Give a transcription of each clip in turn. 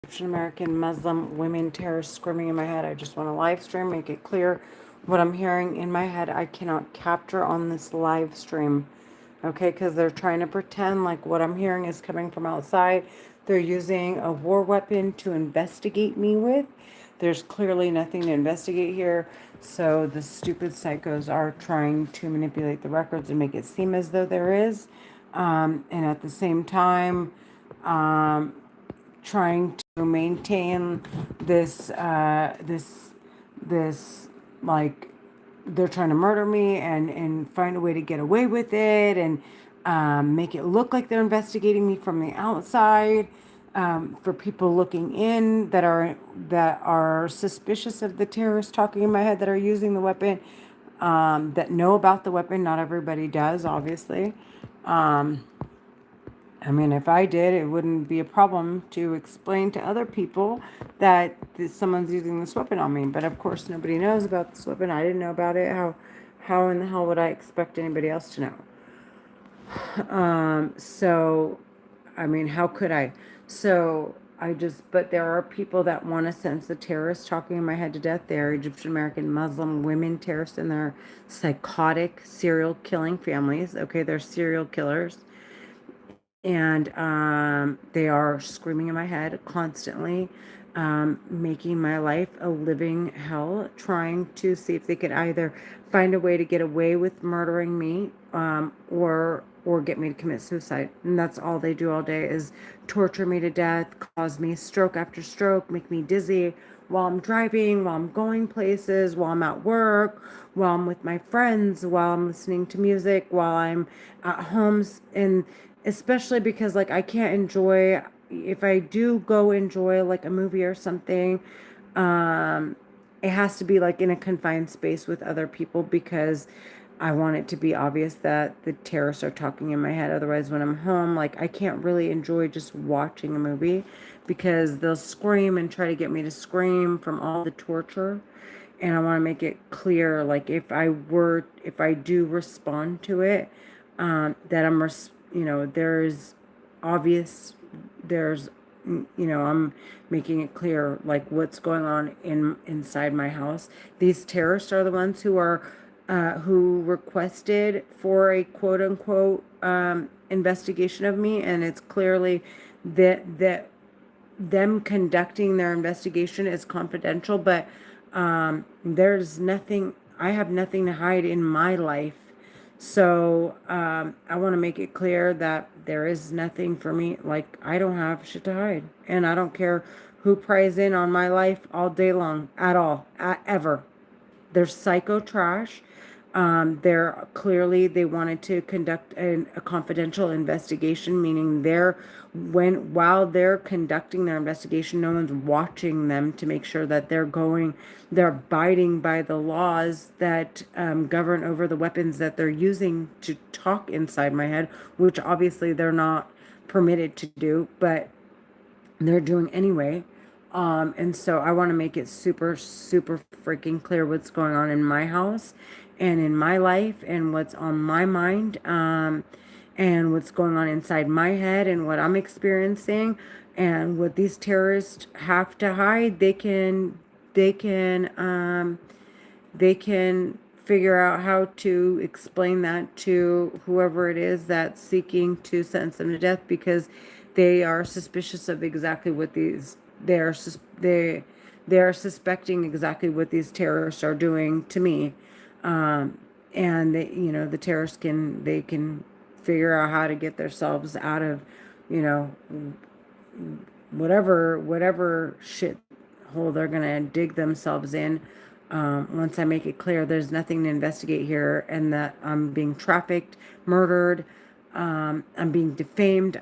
Egyptian American Muslim women terrorists screaming in my head. I just want to live stream, make it clear what I'm hearing in my head. I cannot capture on this live stream, okay? Because they're trying to pretend like what I'm hearing is coming from outside. They're using a war weapon to investigate me with. There's clearly nothing to investigate here. So the stupid psychos are trying to manipulate the records and make it seem as though there is. And at the same time, um, trying to maintain this this like they're trying to murder me and find a way to get away with it and make it look like they're investigating me from the outside, for people looking in that are suspicious of the terrorists talking in my head that are using the weapon, that know about the weapon. Not everybody does, obviously. I mean, if I did, it wouldn't be a problem to explain to other people that someone's using this weapon on me. But of course, nobody knows about this weapon. I didn't know about it. How in the hell would I expect anybody else to know? So, I mean, how could I? So but there are people that want to sentence the terrorists talking in my head to death. They are Egyptian American Muslim women terrorists and they're psychotic serial killing families. Okay, they're serial killers and they are screaming in my head constantly, making my life a living hell, trying to see if they could either find a way to get away with murdering me, or get me to commit suicide. And that's all they do all day is torture me to death, cause me stroke after stroke, make me dizzy while I'm driving, while I'm going places, while I'm at work, while I'm with my friends, while I'm listening to music, while I'm at homes. And especially because like I can't enjoy, if I do go enjoy like a movie or something, um it has to be like in a confined space with other people because I want it to be obvious that the terrorists are talking in my head. Otherwise, when I'm home, like I can't really enjoy just watching a movie because they'll scream and try to get me to scream from all the torture. And I want to make it clear, like if I do respond to it, that there's obvious, there's, I'm making it clear, like what's going on inside my house. These terrorists are the ones who requested for a quote unquote investigation of me, and it's clearly that them conducting their investigation is confidential, but there's nothing, I have nothing to hide in my life. So I want to make it clear that there is nothing for me. Like, I don't have shit to hide. And I don't care who pries in on my life all day long at all, ever. They're psycho trash. They're clearly, they wanted to conduct a confidential investigation, meaning while they're conducting their investigation, no one's watching them to make sure that they're abiding by the laws that govern over the weapons that they're using to talk inside my head, which obviously they're not permitted to do, but they're doing anyway. And so I want to make it super, super freaking clear what's going on in my house and in my life and what's on my mind, and what's going on inside my head and what I'm experiencing and what these terrorists have to hide. They can, they can figure out how to explain that to whoever it is that's seeking to sentence them to death because they are suspicious of exactly what they are suspecting exactly what these terrorists are doing to me. And the terrorists can figure out how to get themselves out of, you know, whatever shit hole they're gonna dig themselves in. Once I make it clear there's nothing to investigate here and that I'm being trafficked, murdered, I'm being defamed,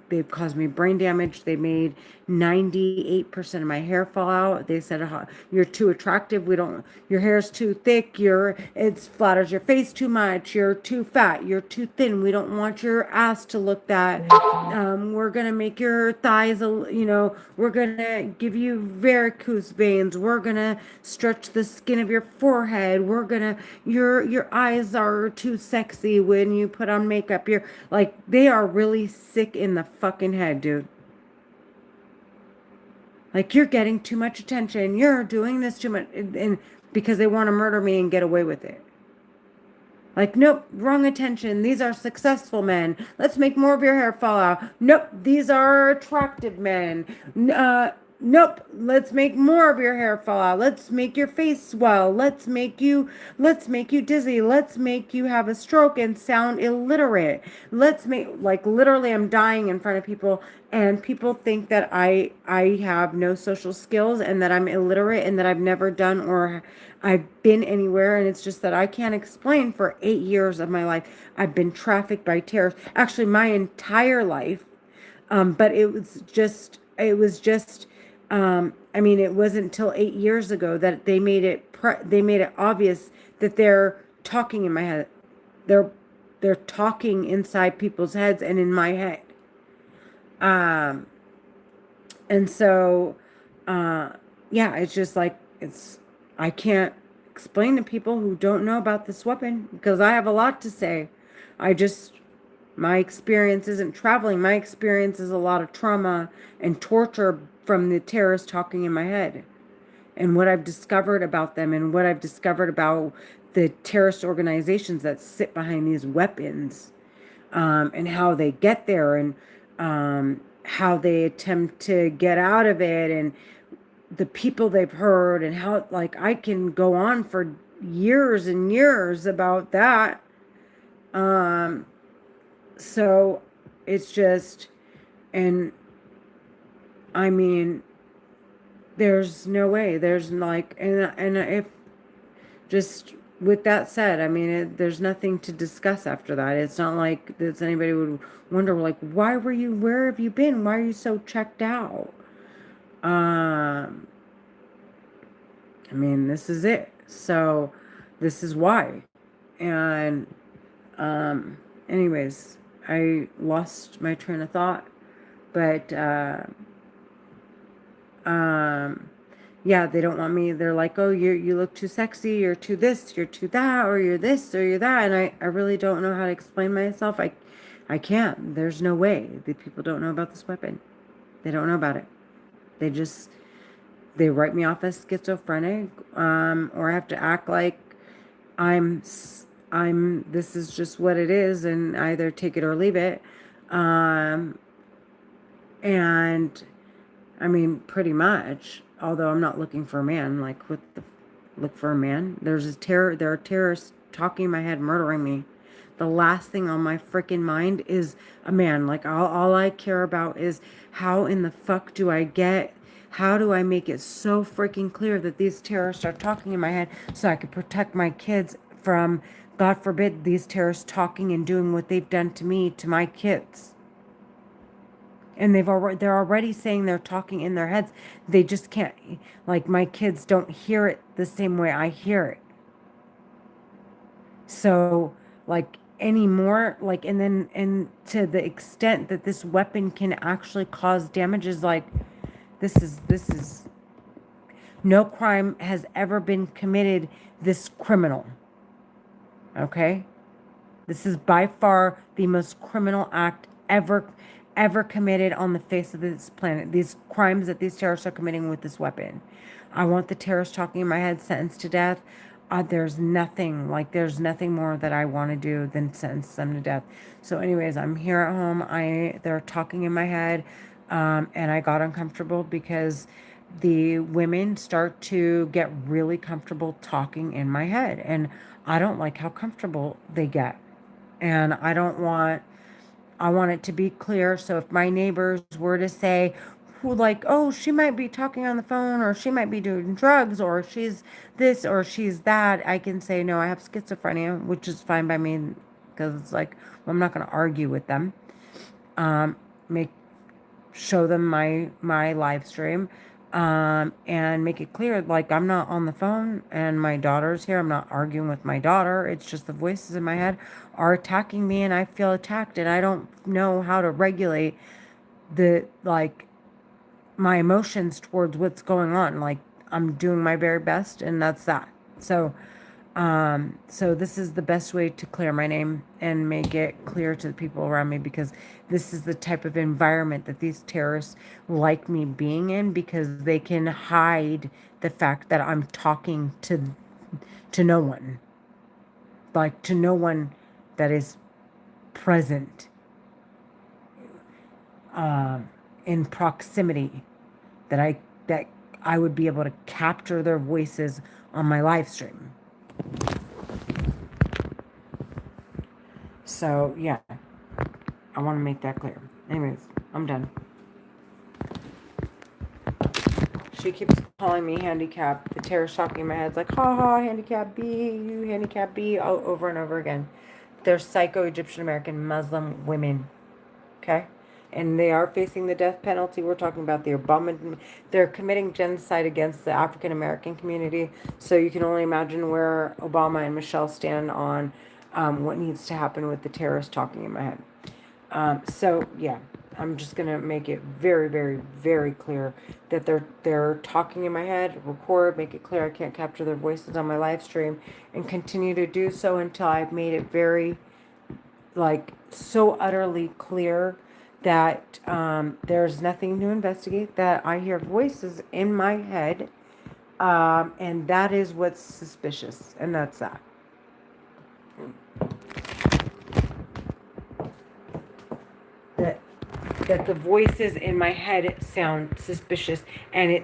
they've caused me brain damage. They made 98% of my hair fall out. They said, you're too attractive. Your hair's too thick. It flatters your face too much. You're too fat. You're too thin. We don't want your ass to look that. We're going to make your thighs, we're going to give you varicose veins. We're going to stretch the skin of your forehead. Your eyes are too sexy when you put on makeup. They are really sick in the fucking head, dude. Like, you're getting too much attention. You're doing this too much. And because they want to murder me and get away with it. Like, nope, wrong attention. These are successful men. Let's make more of your hair fall out. Nope, these are attractive men. Nope, let's make more of your hair fall out. Let's make your face swell. Let's make you dizzy. Let's make you have a stroke and sound illiterate. Let's make, like, literally I'm dying in front of people, and people think that I have no social skills and that I'm illiterate and that I've never done or I've been anywhere, and it's just that I can't explain. For 8 years of my life, I've been trafficked by terrorists. Actually, my entire life. But I mean, it wasn't until 8 years ago that they made it obvious that they're talking in my head. They're they're talking inside people's heads and in my head. Um, and so, uh, yeah, it's just like, I can't explain to people who don't know about this weapon because I have a lot to say. I just, my experience isn't traveling. My experience is a lot of trauma and torture from the terrorists talking in my head, and what I've discovered about them, and what I've discovered about the terrorist organizations that sit behind these weapons, and how they get there, and how they attempt to get out of it, and the people they've hurt, and how, like, I can go on for years and years about that. Um, so it's just, and I mean, there's no way. There's like, and if, just with that said, I mean, there's nothing to discuss after that. It's not like that anybody would wonder, like, where have you been? Why are you so checked out? Um, I mean, this is it. So this is why. And, um, anyways, I lost my train of thought, but, um, yeah, they don't want me. They're like, oh, you look too sexy, you're too this, you're too that, or you're this, or you're that. And I really don't know how to explain myself. I can't. There's no way. The people don't know about this weapon. They don't know about it. They just, they write me off as schizophrenic, or I have to act like I'm, this is just what it is, and either take it or leave it. Um, and I mean, pretty much, although I'm not looking for a man, like, what the, look for a man? There are terrorists talking in my head, murdering me. The last thing on my freaking mind is a man. Like, all I care about is how in the fuck how do I make it so freaking clear that these terrorists are talking in my head so I can protect my kids from, God forbid, these terrorists talking and doing what they've done to me, to my kids. And they're already saying they're talking in their heads. They just can't, like, my kids don't hear it the same way I hear it. So, like, anymore, like, and to the extent that this weapon can actually cause damages, like, this is no crime has ever been committed this criminal. Okay? This is by far the most criminal act ever committed on the face of this planet. These crimes that these terrorists are committing with this weapon. I want the terrorists talking in my head sentenced to death. There's nothing more that I want to do than sentence them to death. So anyways, I'm here at home. They're talking in my head, and I got uncomfortable because the women start to get really comfortable talking in my head, and I don't like how comfortable they get. And I want it to be clear. So if my neighbors were to say, who, like, oh, she might be talking on the phone, or she might be doing drugs, or she's this, or she's that, I can say, no, I have schizophrenia, which is fine by me, because it's like, well, I'm not going to argue with them. Make show them my live stream, and make it clear, like, I'm not on the phone and my daughter's here. I'm not arguing with my daughter. It's just the voices in my head are attacking me, and I feel attacked, and I don't know how to regulate the, like, my emotions towards what's going on. Like, I'm doing my very best, and that's that. So, So this is the best way to clear my name and make it clear to the people around me, because this is the type of environment that these terrorists like me being in, because they can hide the fact that I'm talking to no one, like to no one that is present in proximity, that I would be able to capture their voices on my live stream. So yeah, I want to make that clear. Anyways, I'm done. She keeps calling me handicap. The terrorist talking in my head's like, ha ha, handicap B, you handicap B, over and over again. They're psycho Egyptian American Muslim women. Okay? And they are facing the death penalty. We're talking about the Obama. They're committing genocide against the African American community. So you can only imagine where Obama and Michelle stand on what needs to happen with the terrorists talking in my head. So yeah, I'm just gonna make it very, very, very clear that they're talking in my head. Record, make it clear I can't capture their voices on my live stream, and continue to do so until I've made it very, like, so utterly clear that there's nothing to investigate. That I hear voices in my head, and that is what's suspicious, and that's that. That that the voices in my head sound suspicious, and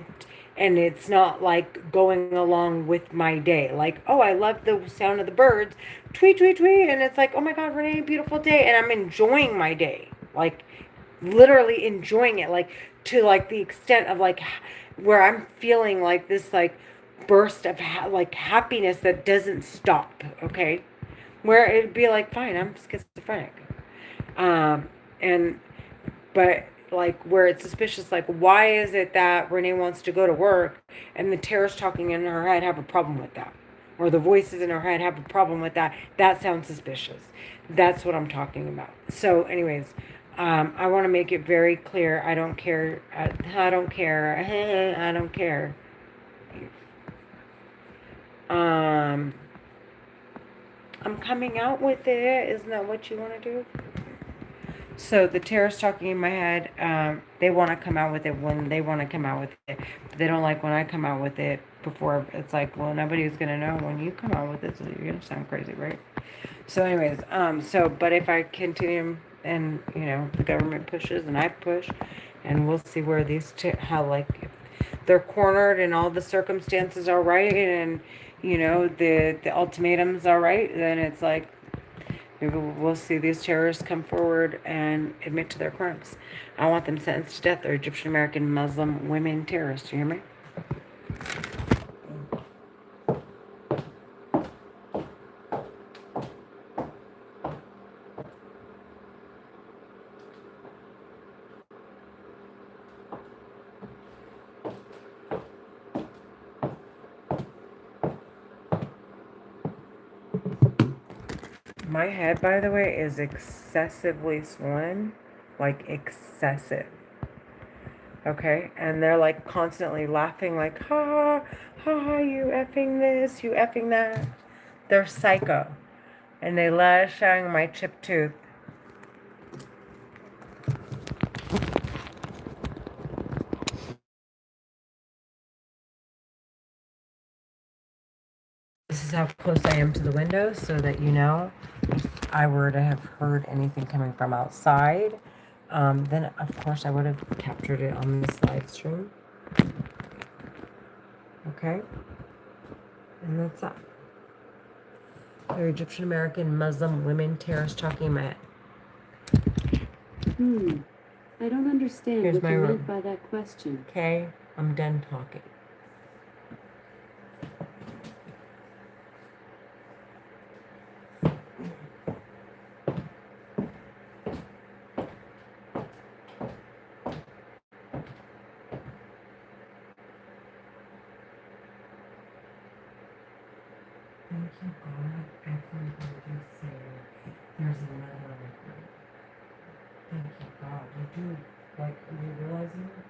it's not like going along with my day. Like, oh, I love the sound of the birds, tweet tweet tweet, and it's like, oh my god, Renee, beautiful day, and I'm enjoying my day, like literally enjoying it, like to like the extent of like where I'm feeling like this like burst of like happiness that doesn't stop. Okay, where it'd be like, fine, I'm schizophrenic, um, and but like where it's suspicious, like why is it that Renee wants to go to work and the terrorists talking in her head have a problem with that, or the voices in her head have a problem with that? That sounds suspicious. That's what I'm talking about. So anyways, I want to make it very clear. I don't care. I don't care. I don't care. um I'm coming out with it. Isn't that what you want to do? So the terrorists talking in my head, they want to come out with it when they want to come out with it. But they don't like when I come out with it before. It's like, well, nobody's going to know when you come out with it, so you're going to sound crazy, right? So anyways, but if I continue and, the government pushes and I push, and we'll see where these how, like, if they're cornered and all the circumstances are right, and, the ultimatums are right, then it's like, maybe we'll see these terrorists come forward and admit to their crimes. I want them sentenced to death. They're Egyptian American Muslim women terrorists. You hear me? My head, by the way, is excessively swollen. Like, excessive. Okay? And they're like constantly laughing, like, ha, ha, ha, you effing this, you effing that. They're psycho. And they love showing my chipped tooth. This is how close I am to the window, so that if I were to have heard anything coming from outside, then of course I would have captured it on this live stream. Okay? And that's that. They're Egyptian American Muslim women terrorists talking about. I don't understand Here's what my you room. meant by that question. Okay, I'm done talking. Thank you, God. Everybody say there's another record. Thank you, God. You realizing that?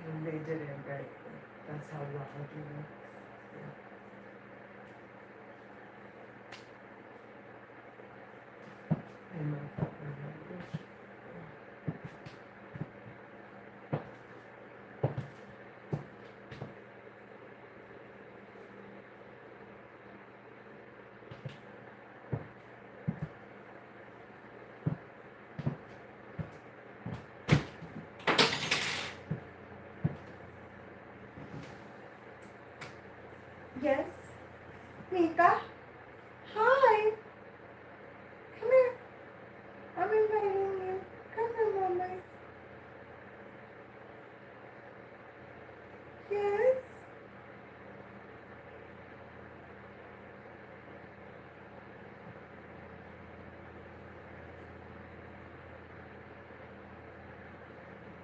And they did it right. That's how well I do it. In my fucking language. Yes. Mika. Hi. Come here. I'm inviting you. Come here, Mama. Yes.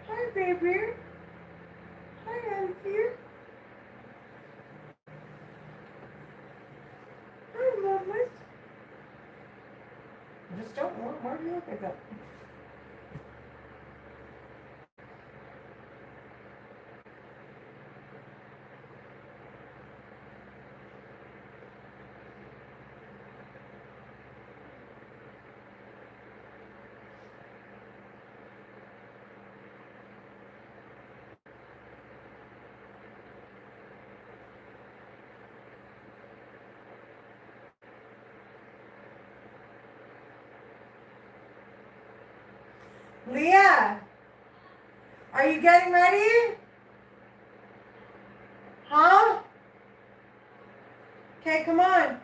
Hi, baby. Hi, Auntie. Hi, Mama. Just don't. Why do you look like that? Leah, are you getting ready? Huh? Okay, come on.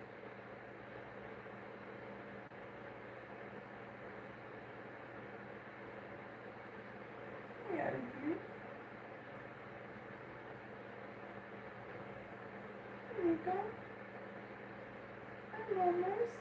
Yeah, dude. There you go. I'm almost.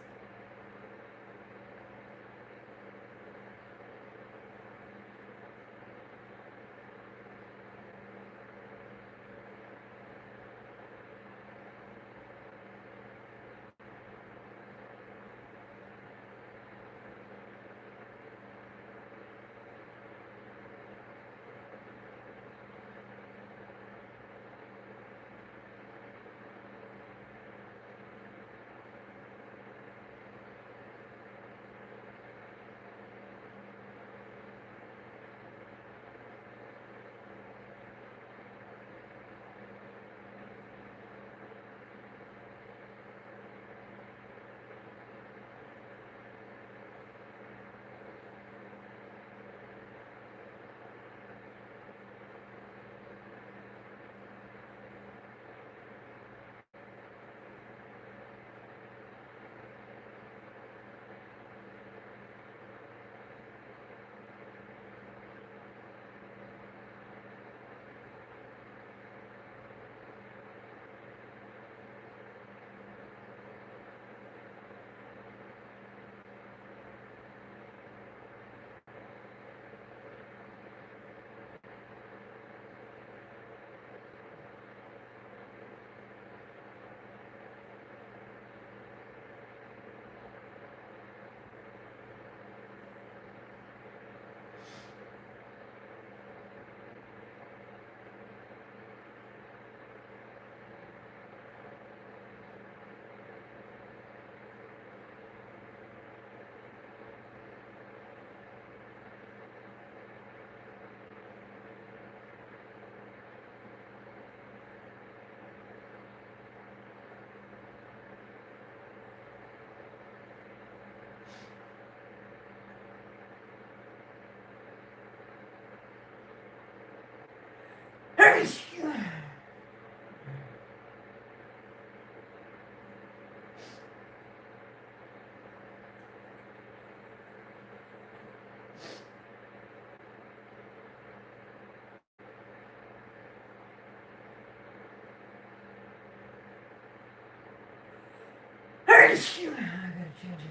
I gotta change it.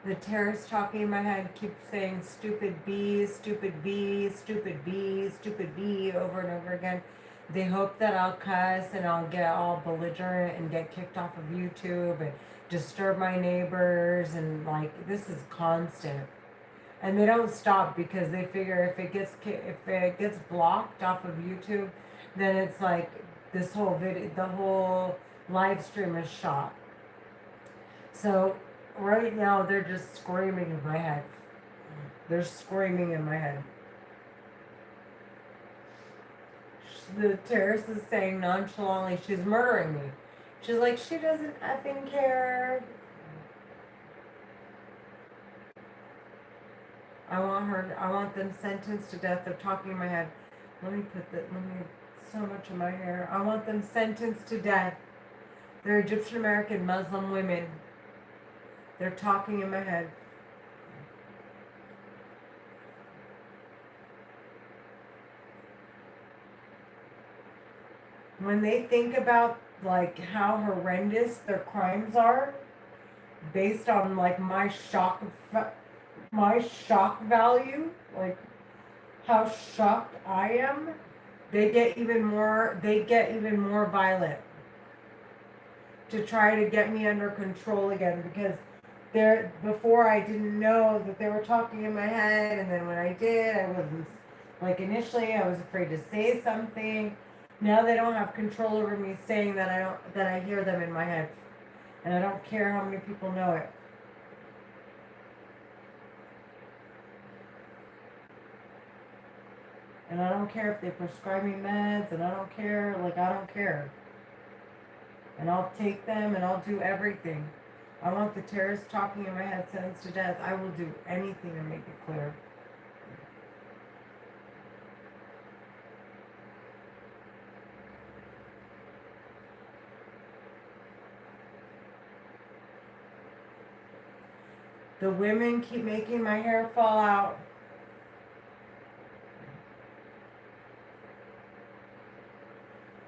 The terrorist talking in my head keeps saying stupid B, stupid B, stupid B, stupid B over and over again. They hope that I'll cuss and I'll get all belligerent and get kicked off of YouTube and disturb my neighbors, and like this is constant. And they don't stop because they figure if it gets blocked off of YouTube, then it's like this whole video, the whole live stream is shot. So right now they're just screaming in my head. They're screaming in my head. The terrorist is saying nonchalantly, she's murdering me. She's like, she doesn't effing care. I want them sentenced to death. They're talking in my head. So much of my hair. I want them sentenced to death. They're Egyptian American Muslim women. They're talking in my head. When they think about like how horrendous their crimes are, based on like my shock value, like how shocked I am, they get even more violent to try to get me under control again, because before I didn't know that they were talking in my head, and then when I did, I wasn't, like initially I was afraid to say something. Now they don't have control over me saying that I hear them in my head. And I don't care how many people know it. And I don't care if they prescribe me meds, and I don't care. And I'll take them and I'll do everything. I want the terrorists talking in my head sentenced to death. I will do anything to make it clear. The women keep making my hair fall out.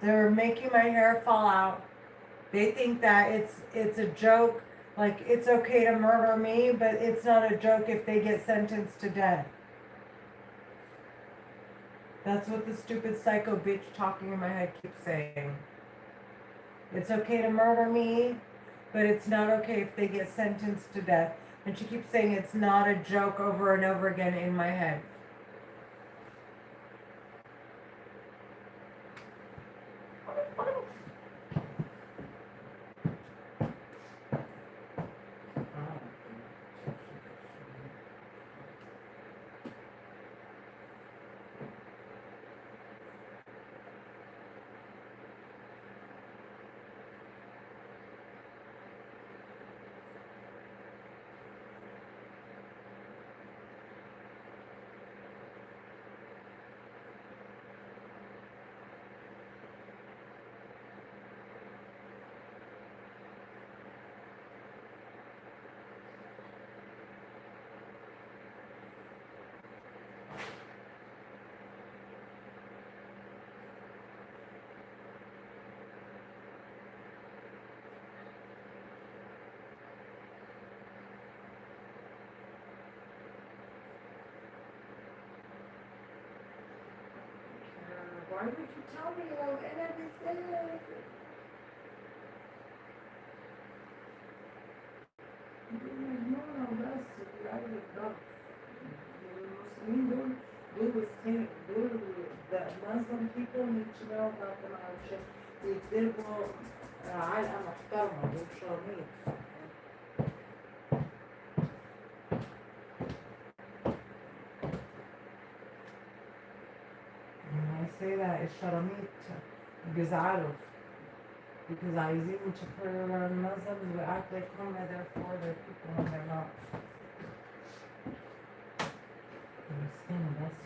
They're making my hair fall out. They think that it's a joke, like it's okay to murder me, but it's not a joke if they get sentenced to death. That's what the stupid psycho bitch talking in my head keeps saying. It's okay to murder me, but it's not okay if they get sentenced to death. And she keeps saying it's not a joke over and over again in my head. Why would you tell me all that? I didn't say that. No, that's the Muslim people need to know about the Mauritius. يكذبوا علقة محترمة وشرميط. say that is Sharamit, Gezalov. Because I seem to put around Muslims who act like home, they're for their people when they're not. Skin, that's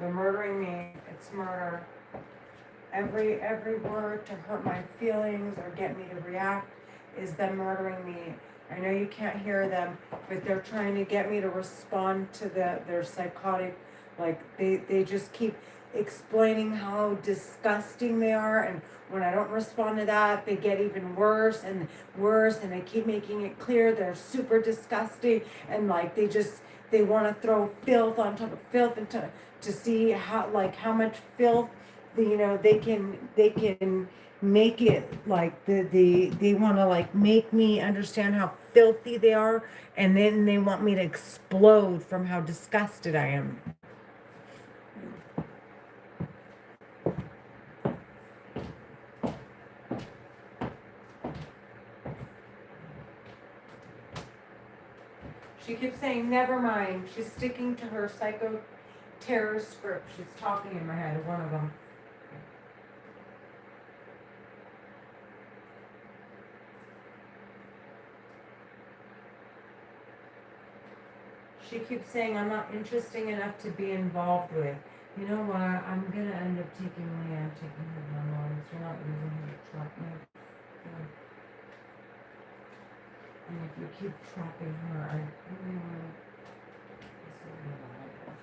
they're murdering me. It's murder. Every word to hurt my feelings or get me to react is them murdering me. I know you can't hear them, but they're trying to get me to respond to their psychotic, like they just keep explaining how disgusting they are, and when I don't respond to that, they get even worse and worse, and they keep making it clear they're super disgusting, and like they want to throw filth on top of filth and to see how much filth they can make it like they want to like make me understand how filthy they are, and then they want me to explode from how disgusted I am. She keeps saying never mind. She's sticking to her psycho terror script. She's talking in my head, one of them. She keeps saying I'm not interesting enough to be involved with. You know what? I'm gonna end up taking Leanne, taking her memoirs. You're not using her to trap me. Yeah. And if you keep trapping her, I really want this will be my life.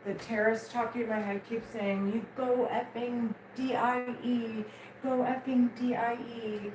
The terrorist talking in my head keeps saying, you go effing DIE, go effing DIE.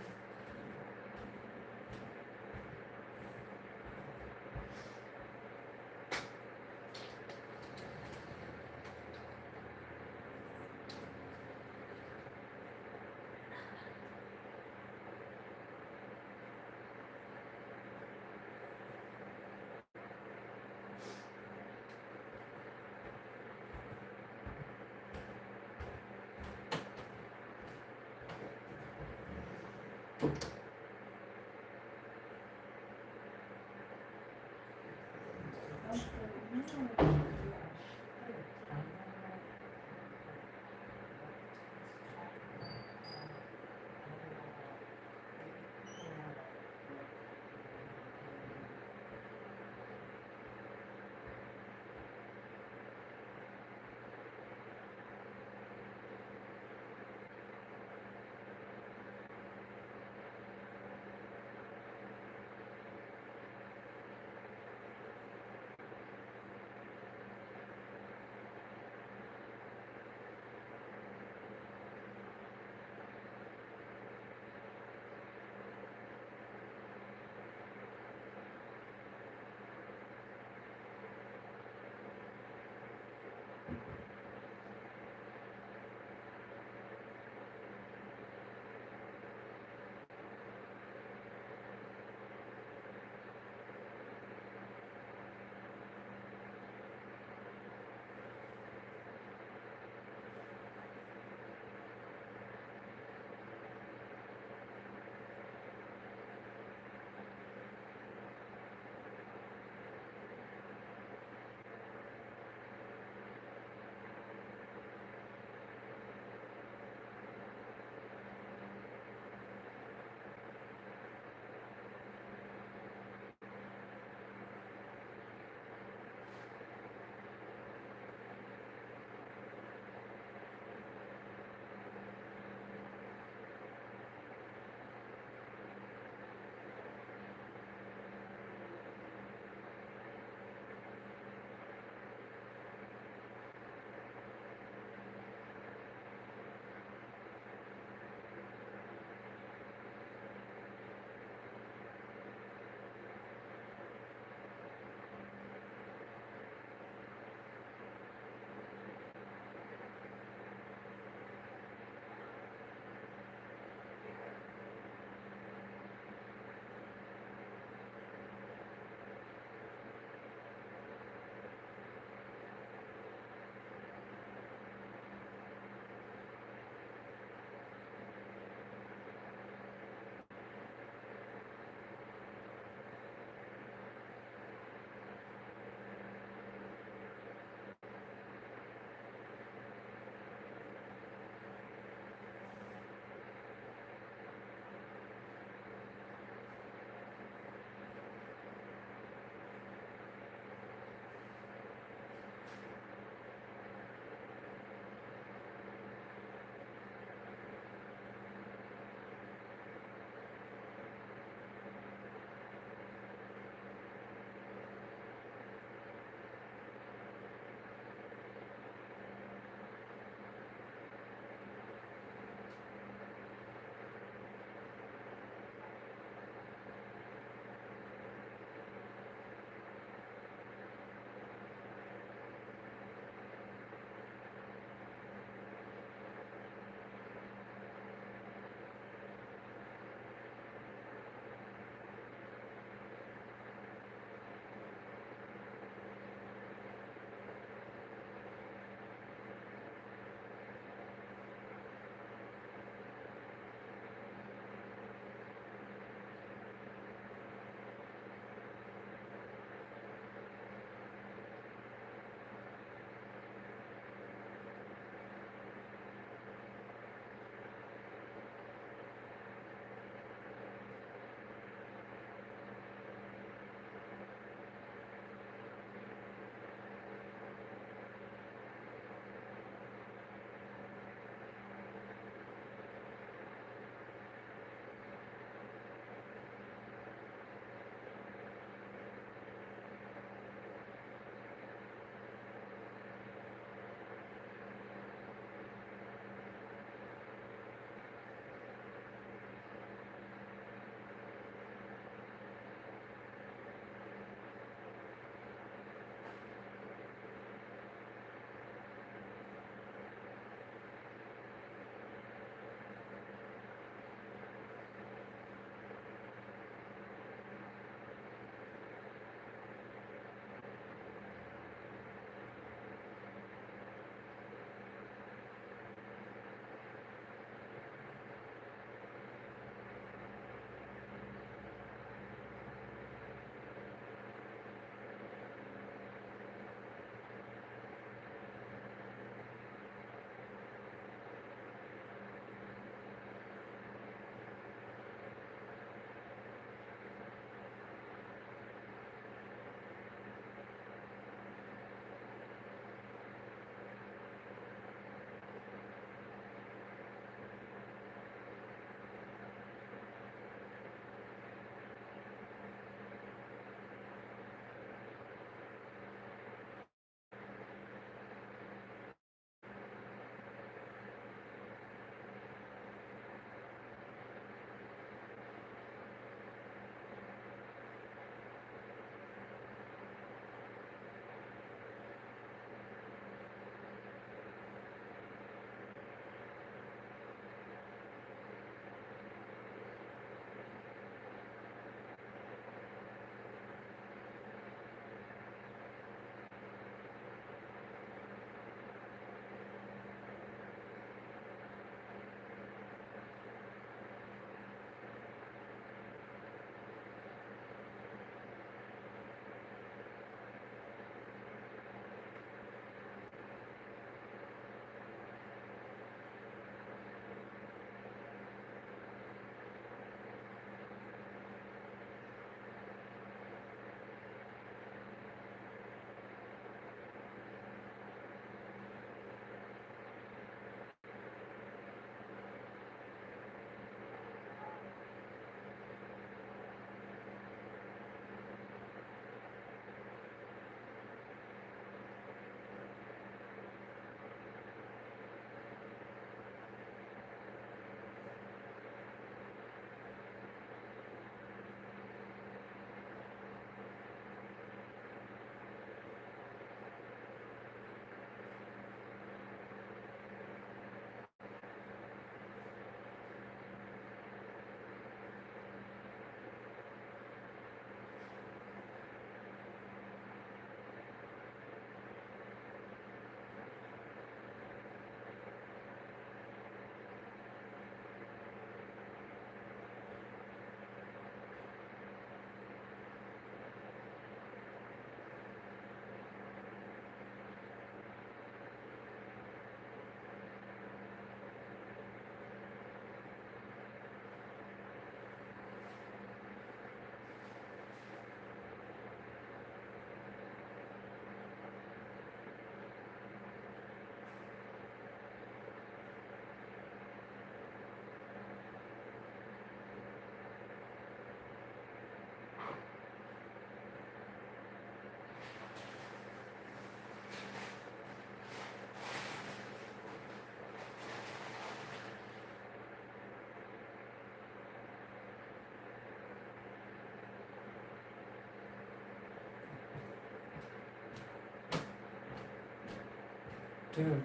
Dude,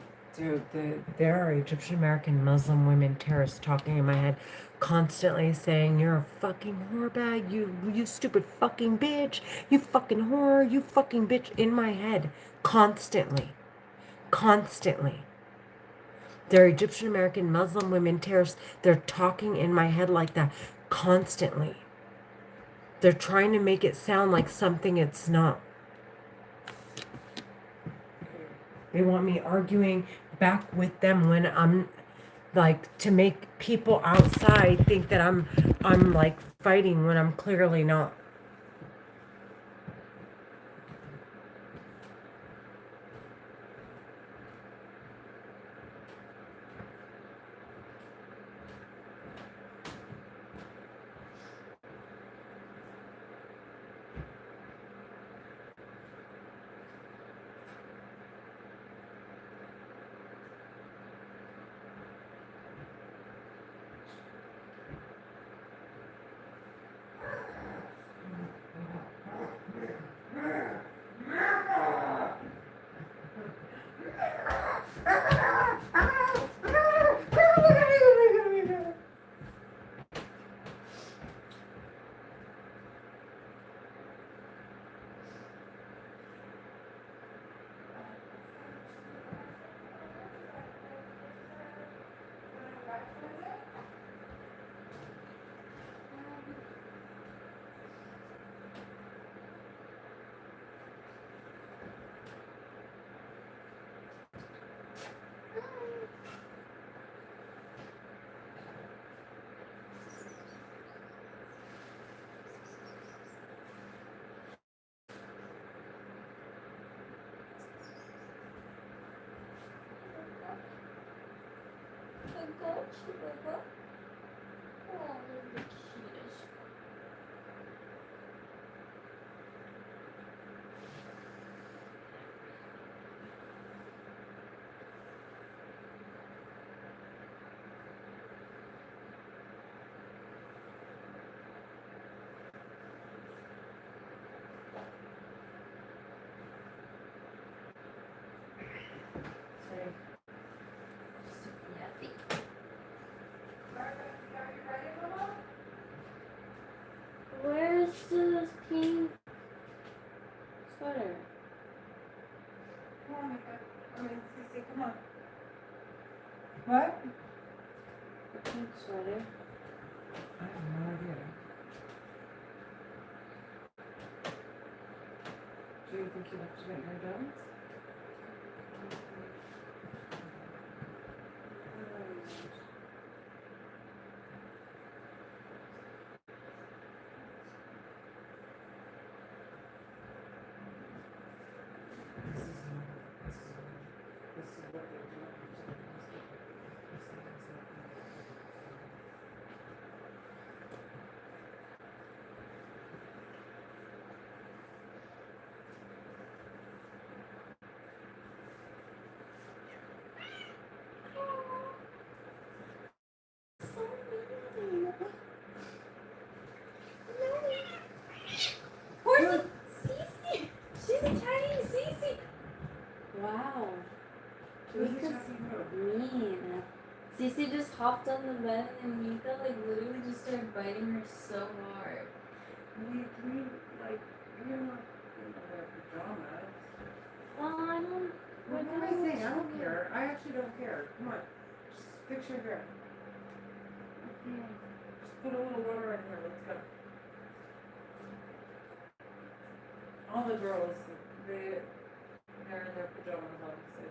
there are Egyptian American Muslim women terrorists talking in my head, constantly saying, "You're a fucking whore bag, you stupid fucking bitch, you fucking whore, you fucking bitch," in my head, constantly. Constantly. They're Egyptian American Muslim women terrorists. They're talking in my head like that constantly. They're trying to make it sound like something it's not. They want me arguing back with them when I'm like, to make people outside think that I'm like fighting when I'm clearly not. Where's the pink sweater? Come on, Mika. Cece, come on. What? The pink sweater. I have no idea. Do you think you have to get your done? This is what they do. So mean. Where's Cece? She's attacking Cece. Wow. Mika's mean. Cece just hopped on the bed and Mika literally just started biting her so hard. Can we, you're not in their pajamas. Well, I don't. What am I saying? I don't care. I actually don't care. Come on. Just fix your hair. Okay. Just put a little water in here. Let's go. All the girls, they're in their pajamas, obviously.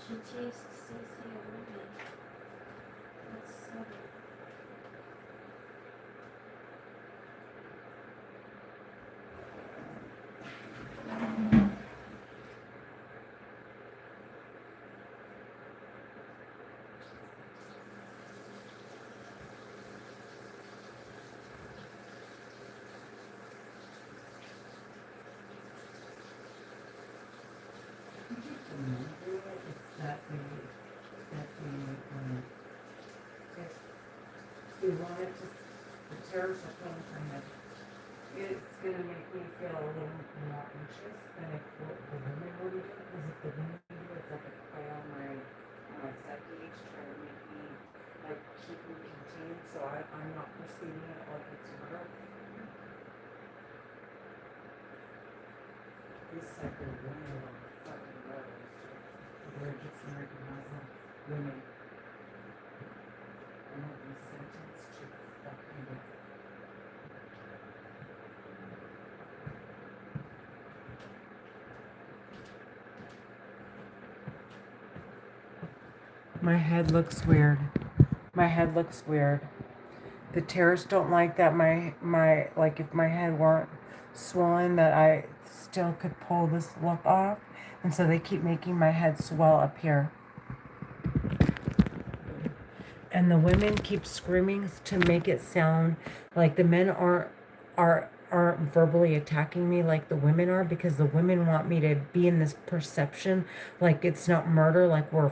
She chased Cece away. That's so. We wanted to, the terrorists are coming from the it's gonna make me feel a little more anxious than if what the women were to do. Because if the women do, it's like a play on my psyche to try to make me like keep me contained. So I'm not perceiving it like it's murder. These psycho women are fucking murderers. They're just American Muslim women. And will be sentenced to fucking death. My head looks weird. My head looks weird. The terrorists don't like that my like if my head weren't swollen that I still could pull this look off. And so they keep making my head swell up here. And the women keep screaming to make it sound like the men aren't verbally attacking me like the women are, because the women want me to be in this perception like it's not murder, like we're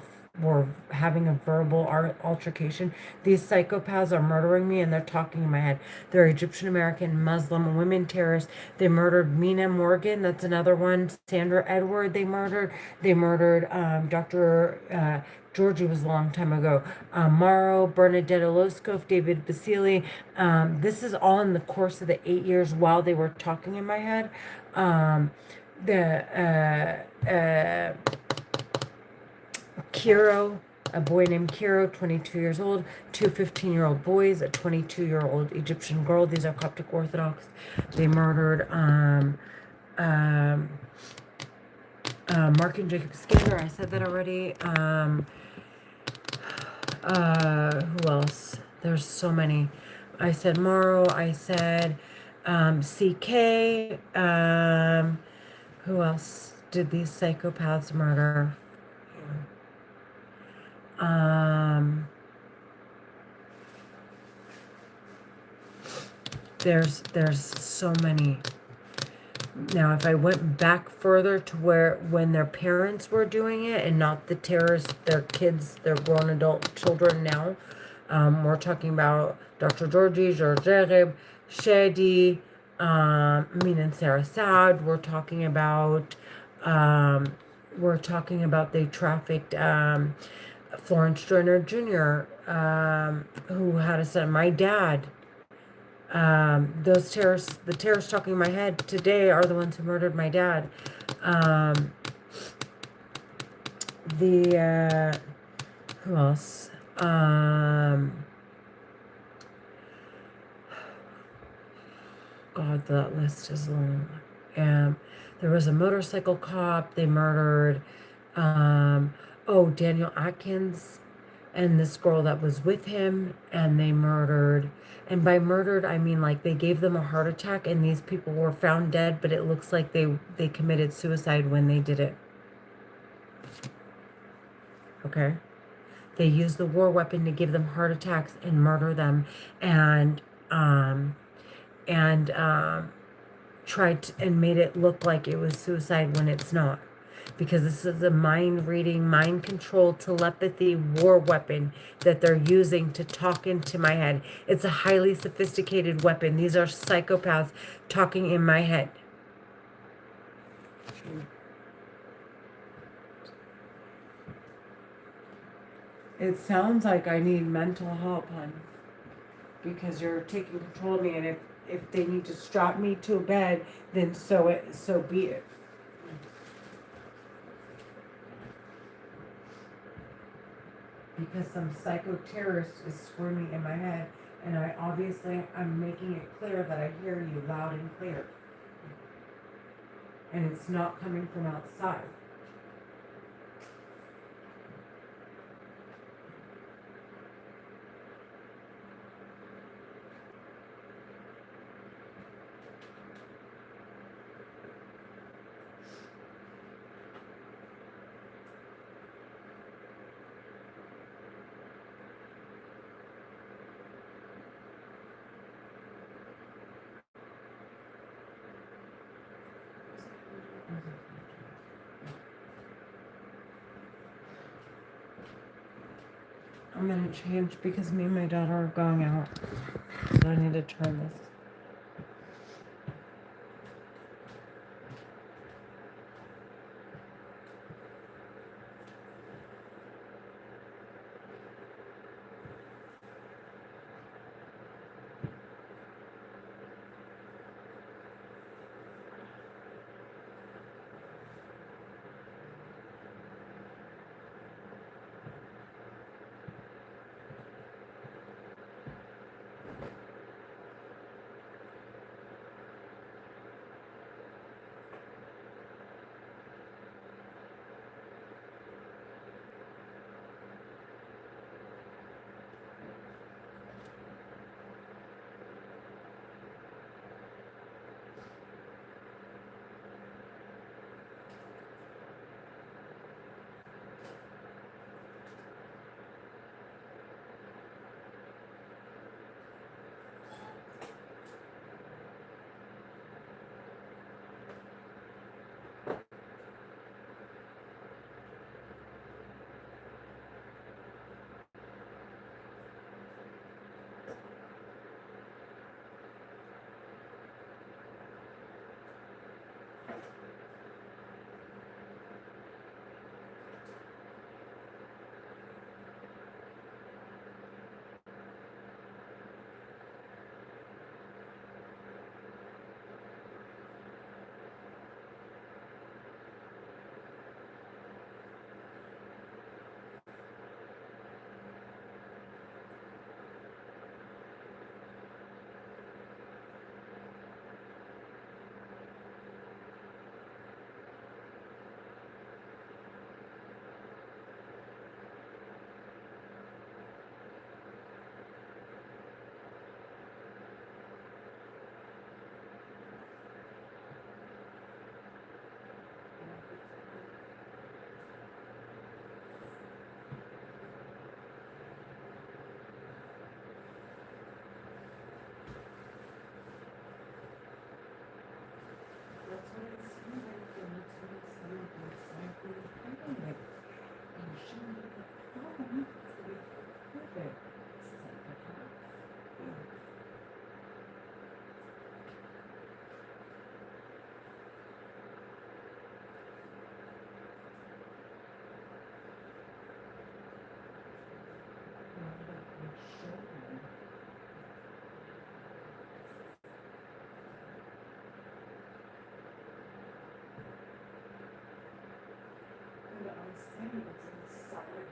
having a verbal altercation. These psychopaths are murdering me and they're talking in my head. They're Egyptian American Muslim women terrorists. They murdered Mina Morgan. That's another one. Sandra Edward they murdered. They murdered Dr. Georgie was a long time ago. Mauro, Bernadette Oloskov, David Basili. This is all in the course of the 8 years while they were talking in my head. Kiro, a boy named Kiro, 22 years old, two 15-year-old boys, a 22-year-old Egyptian girl. These are Coptic Orthodox. They murdered Mark and Jacob Skinner. I said that already. Who else? There's so many. I said Morrow. I said CK. Who else did these psychopaths murder? There's so many. Now, if I went back further to when their parents were doing it and not the terrorists, their kids, their grown adult children now, we're talking about Dr. Georgie, Georgiev, Shadi, Amin and Sarah Saad. We're talking about they trafficked Florence Joyner Jr., who had a son. My dad. Those terrorists, the terrorists talking in my head today are the ones who murdered my dad. Who else? God, that list is long. There was a motorcycle cop. They murdered, Daniel Atkins and this girl that was with him, and they murdered. And by murdered, I mean like they gave them a heart attack and these people were found dead, but it looks like they committed suicide when they did it. Okay? They used the war weapon to give them heart attacks and murder them, and tried to, and made it look like it was suicide when it's not. Because this is a mind-reading, mind-control, telepathy war weapon that they're using to talk into my head. It's a highly sophisticated weapon. These are psychopaths talking in my head. It sounds like I need mental help, hon. Because you're taking control of me, and if they need to strap me to a bed, then so be it. Because some psycho terrorist is screaming in my head, and I'm making it clear that I hear you loud and clear. And it's not coming from outside. I'm gonna change because me and my daughter are going out. So I need to turn this. saying what's inside.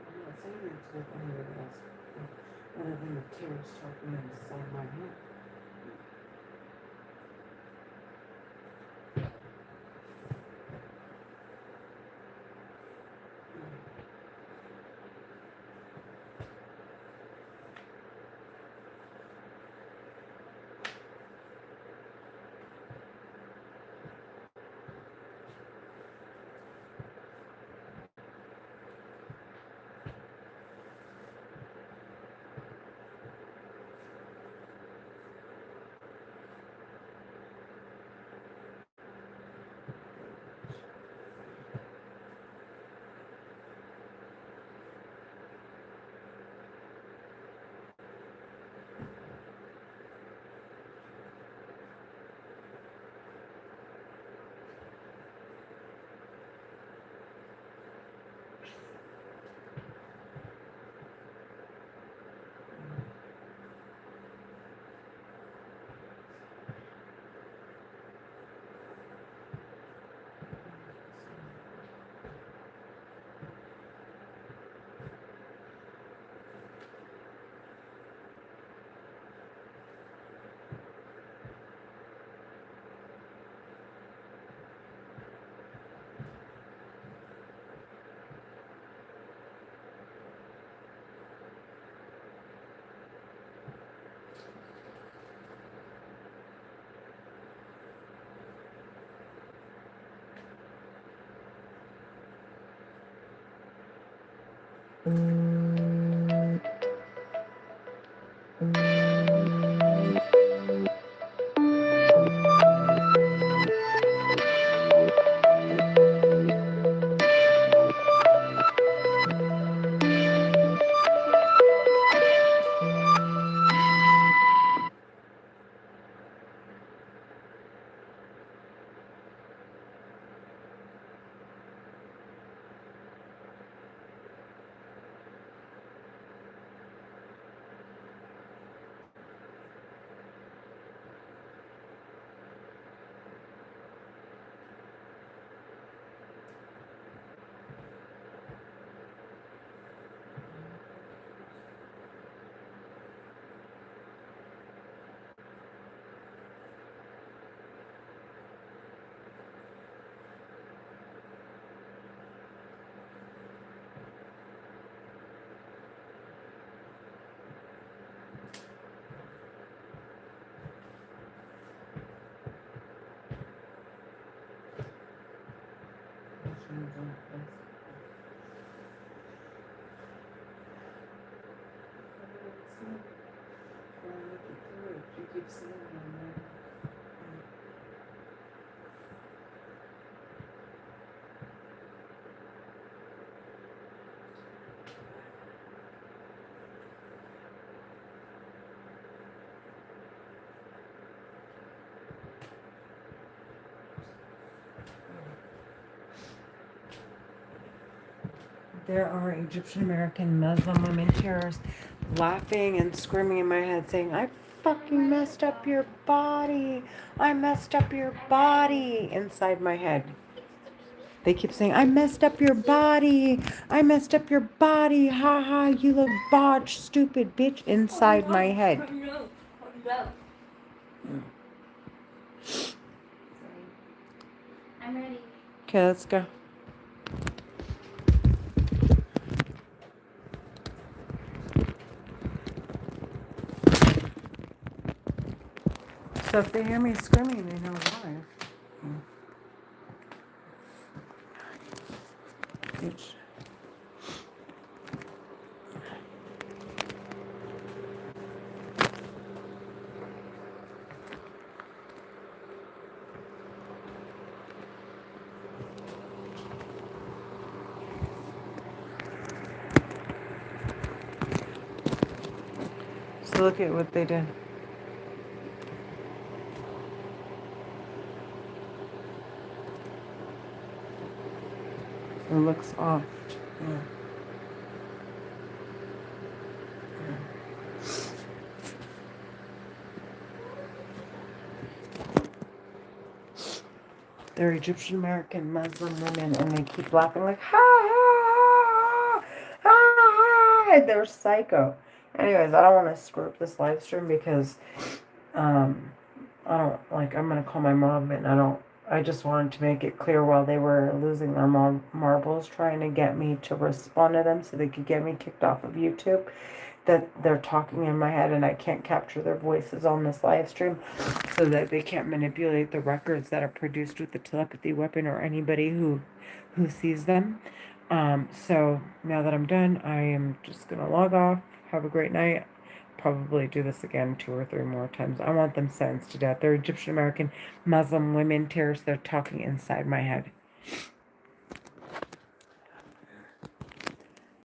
I'm not saying it's with anybody else, other than the tears talking inside my head. You keep saying it. There are Egyptian American Muslim women terrorists laughing and screaming in my head saying, I fucking messed up your body. I messed up your body inside my head. They keep saying, I messed up your body. I messed up your body. Ha ha, you look botched, stupid bitch inside my head. I'm ready. Okay, let's go. So if they hear me screaming, they know why. Bitch. So look at what they did. It looks off. Yeah. They're Egyptian American Muslim women, and they keep laughing like ha ha ha ha ha. They're psycho. Anyways, I don't want to screw up this live stream because um I don't like. I'm gonna call my mom, and I just wanted to make it clear while they were losing their marbles, trying to get me to respond to them so they could get me kicked off of YouTube, that they're talking in my head and I can't capture their voices on this live stream, so that they can't manipulate the records that are produced with the telepathy weapon or anybody who sees them. So now that I'm done, I am just gonna log off. Have a great night. Probably do this again 2 or 3 more times. I want them sentenced to death. They're Egyptian American Muslim women terrorists. They're talking inside my head.